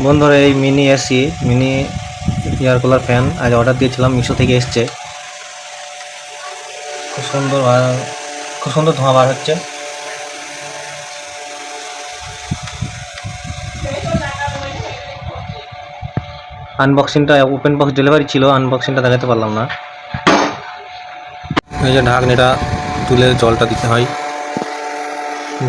বন্ধুরা এই mini AC mini air cooler fan আজ অর্ডার দিয়েছিলাম, মিশো থেকে এসছে। খুব সুন্দর ধোঁয়া বার হচ্ছে। আনবক্সিংটা ওপেন বক্স ডেলিভারি ছিল, আনবক্সিংটা দেখাতে পারলাম না। এই যে ঢাকনিটা তুলে জলটা দিতে হয়।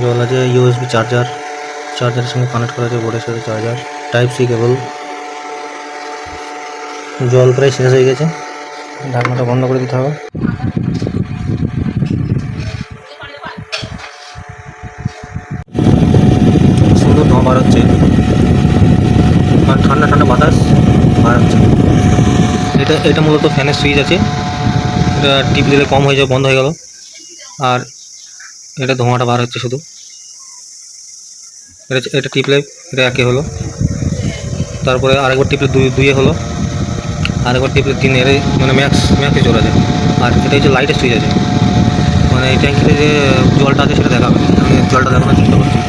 জল আছে, ইউএসবি চার্জারের সঙ্গে কানেক্ট করা আছে, বোর্ডের সাথে চার্জার, টাইপ সি কেবল। জল প্রায় শেষ হয়ে গেছে, ঢাকনাটা বন্ধ করে দিতে হবে। সুন্দর ধোঁয়া বার হচ্ছে, ঠান্ডা ঠান্ডা বাতাস বার হচ্ছে। এটা মূলত ফ্যানের সুইচ আছে, এটা টিপ দিলে কম হয়ে যাবে, বন্ধ হয়ে গেল। আর এটা ধোঁয়াটা বার হচ্ছে শুধু। এটা টিপলে এটা একে হলো, তারপরে আরেকবার টিপলে দুইয়ে হলো, আরেকবার টিপলে তিন, এর মানে ম্যাক্সে চলে যায়। আর এটা হচ্ছে লাইটের সুইচ আছে, মানে এই ট্যাঙ্কিতে যে জলটা আছে সেটা দেখাবে। আমি জলটা দেখানোর চেষ্টা করছি।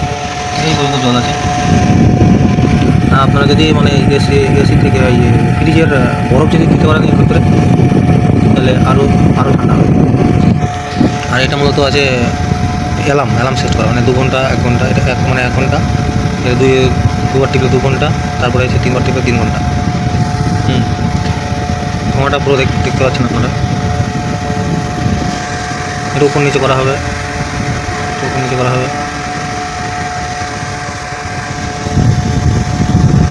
এই পর্যন্ত জল আছে। আপনারা যদি মানে এসি থেকে ফ্রিজের বরফ যদি দিতে পারেন এর ভিতরে, তাহলে আরও ঠান্ডা হবে। আর এটা মূলত আছে অ্যালার্ম সেট করা, মানে 2 ঘন্টা 1 ঘন্টা, এটা 1 ঘন্টা, এটা দুবার টিপলে 2 ঘন্টা, তারপরে আছে 3বার টিপলে 3 ঘন্টা। ধোঁয়াটা পুরো দেখতে পাচ্ছেন আপনারা। এটা উপর নিচে করা হবে,